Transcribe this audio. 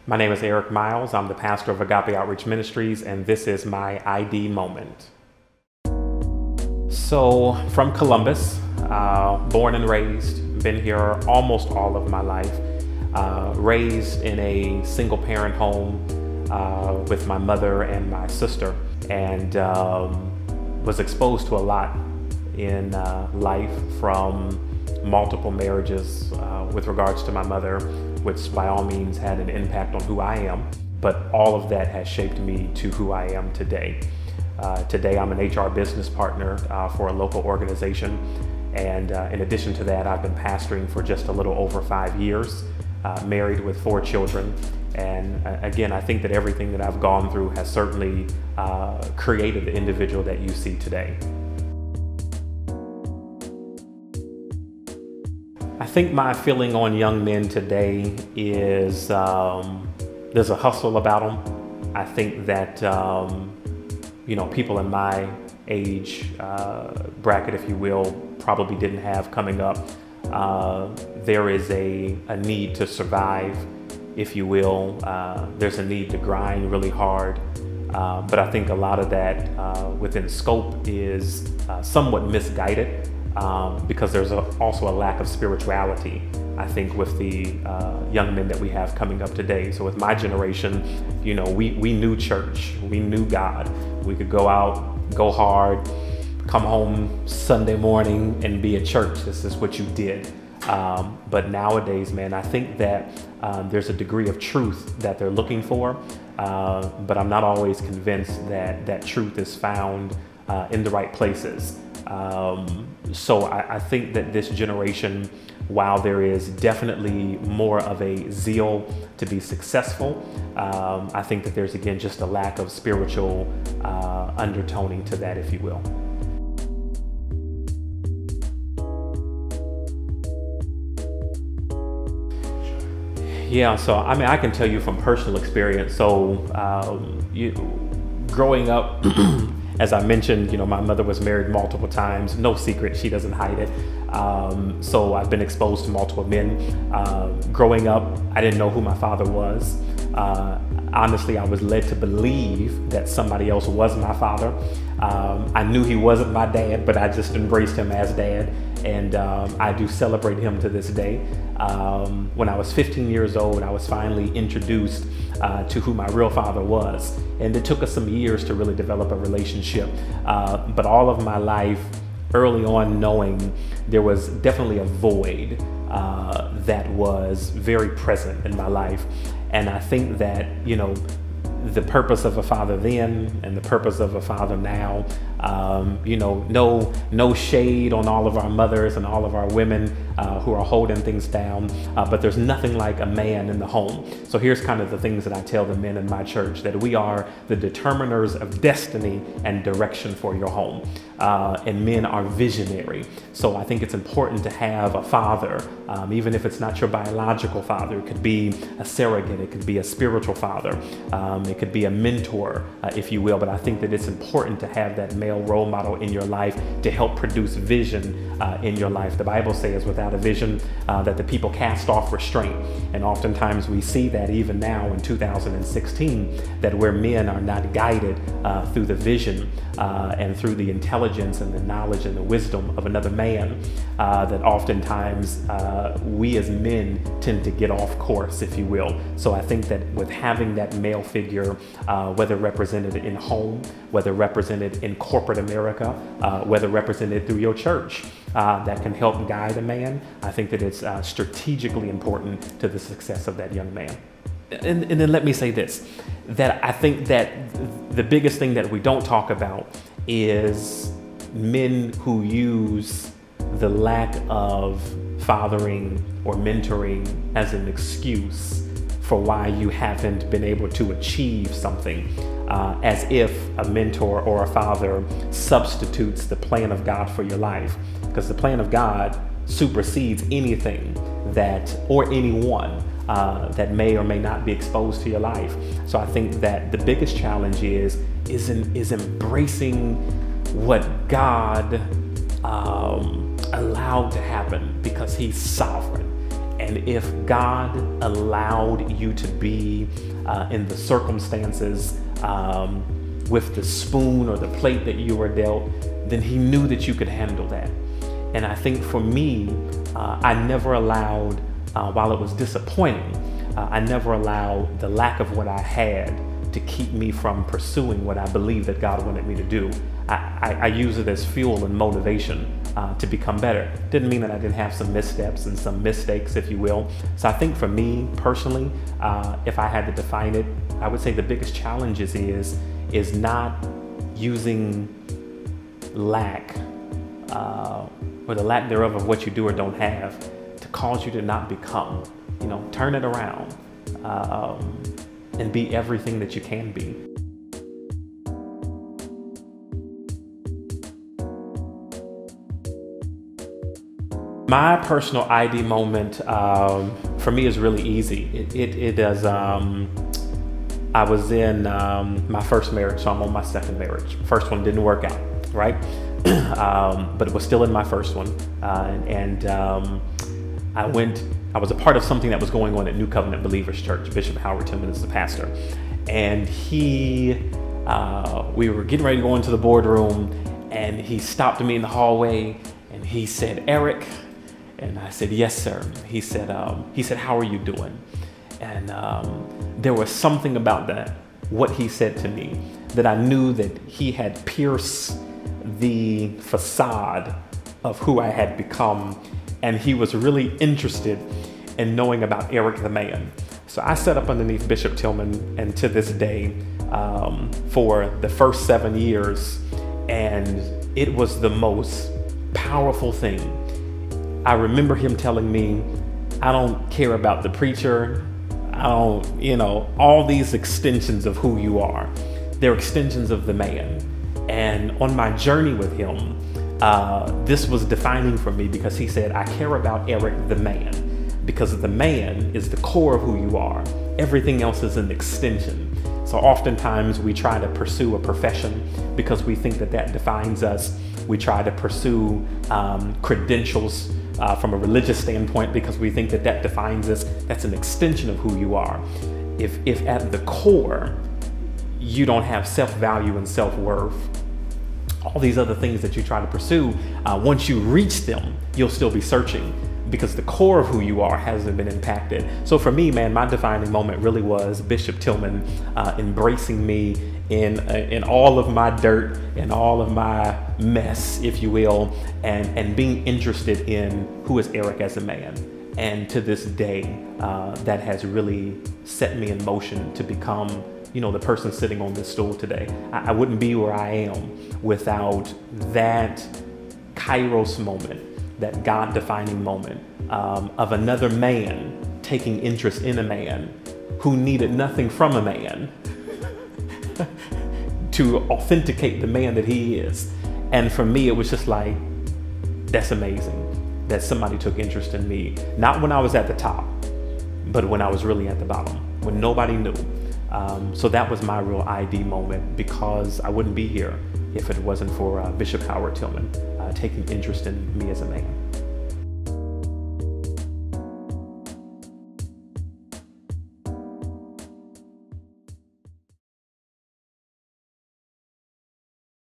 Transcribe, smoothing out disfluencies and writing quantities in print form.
My name is Erick Miles. I'm the pastor of Agape Outreach Ministries, and this is my ID moment. So, from Columbus, born and raised, been here almost all of my life, raised in a single parent home with my mother and my sister, and was exposed to a lot in life, from multiple marriages with regards to my mother, which by all means had an impact on who I am, but all of that has shaped me to who I am today. Today I'm an HR business partner for a local organization, and in addition to that, I've been pastoring for just a little over 5 years, married with 4 children. And again, I think that everything that I've gone through has certainly created the individual that you see today. I think my feeling on young men today is there's a hustle about them. I think that people in my age bracket, if you will, probably didn't have coming up. There is a need to survive, if you will. There's a need to grind really hard. But I think a lot of that within scope is somewhat misguided. Because there's also a lack of spirituality, I think, with the young men that we have coming up today. So with my generation, we knew church, we knew God. We could go out, go hard, come home Sunday morning and be at church. This is what you did. But nowadays, man, I think that there's a degree of truth that they're looking for, but I'm not always convinced that that truth is found in the right places. So I think that this generation, while there is definitely more of a zeal to be successful, I think that there's, again, just a lack of spiritual undertoning to that, if you will. Yeah, so I mean, I can tell you from personal experience. So growing up, as I mentioned, my mother was married multiple times. No secret, she doesn't hide it. So I've been exposed to multiple men. Growing up, I didn't know who my father was. Honestly, I was led to believe that somebody else was my father. I knew he wasn't my dad, but I just embraced him as dad. And I do celebrate him to this day. When I was 15 years old, I was finally introduced to who my real father was. And it took us some years to really develop a relationship. But all of my life, early on, knowing there was definitely a void that was very present in my life. And I think that, the purpose of a father then and the purpose of a father now, no shade on all of our mothers and all of our women who are holding things down, but there's nothing like a man in the home. So here's kind of the things that I tell the men in my church, that we are the determiners of destiny and direction for your home. And men are visionary. So I think it's important to have a father, even if it's not your biological father. It could be a surrogate, it could be a spiritual father, it could be a mentor, if you will. But I think that it's important to have that male role model in your life to help produce vision in your life. The Bible says without a vision that the people cast off restraint. And oftentimes we see that even now in 2016, that where men are not guided through the vision and through the intelligence and the knowledge and the wisdom of another man, that oftentimes we as men tend to get off course, if you will. So I think that with having that male figure, whether represented in home, whether represented in corporate America, whether represented through your church, that can help guide a man, I think that it's strategically important to the success of that young man. And then let me say this, that I think that the biggest thing that we don't talk about is men who use the lack of fathering or mentoring as an excuse for why you haven't been able to achieve something, as if a mentor or a father substitutes the plan of God for your life. Because the plan of God supersedes anything that, or anyone, that may or may not be exposed to your life. So I think that the biggest challenge is embracing what God allowed to happen, because He's sovereign. And if God allowed you to be in the circumstances with the spoon or the plate that you were dealt, then he knew that you could handle that. And I think for me, I never allowed, while it was disappointing, I never allowed the lack of what I had to keep me from pursuing what I believe that God wanted me to do. I use it as fuel and motivation to become better. Didn't mean that I didn't have some missteps and some mistakes, if you will. So I think for me personally, if I had to define it, I would say the biggest challenge is not using lack or the lack thereof of what you do or don't have to cause you to not become. Turn it around and be everything that you can be. My personal ID moment for me is really easy. It is, I was in my first marriage, so I'm on my second marriage. First one didn't work out, right? But it was still in my first one. I was a part of something that was going on at New Covenant Believers Church. Bishop Howard Tillman is the pastor. And we were getting ready to go into the boardroom, and he stopped me in the hallway and he said, "Erick." And I said, "Yes, sir." He said, "How are you doing?" And there was something about what he said to me, that I knew that he had pierced the facade of who I had become. And he was really interested in knowing about Erick the man. So I sat up underneath Bishop Tillman, and to this day, for the first 7 years, and it was the most powerful thing. I remember him telling me, "I don't care about the preacher. I don't, all these extensions of who you are. They're extensions of the man." And on my journey with him, this was defining for me, because he said, "I care about Erick the man, because the man is the core of who you are. Everything else is an extension." So oftentimes we try to pursue a profession because we think that defines us. We try to pursue credentials from a religious standpoint because we think that defines us. That's an extension of who you are. If at the core you don't have self-value and self-worth, all these other things that you try to pursue, once you reach them, you'll still be searching, because the core of who you are hasn't been impacted. So for me, man, my defining moment really was Bishop Tillman embracing me in all of my dirt and all of my mess, if you will, and being interested in who is Erick as a man. And to this day, that has really set me in motion to become the person sitting on this stool today. I wouldn't be where I am without that Kairos moment, that God-defining moment of another man taking interest in a man who needed nothing from a man to authenticate the man that he is. And for me, it was just like, that's amazing that somebody took interest in me, not when I was at the top, but when I was really at the bottom, when nobody knew. So that was my real ID moment, because I wouldn't be here if it wasn't for Bishop Howard Tillman taking interest in me as a man.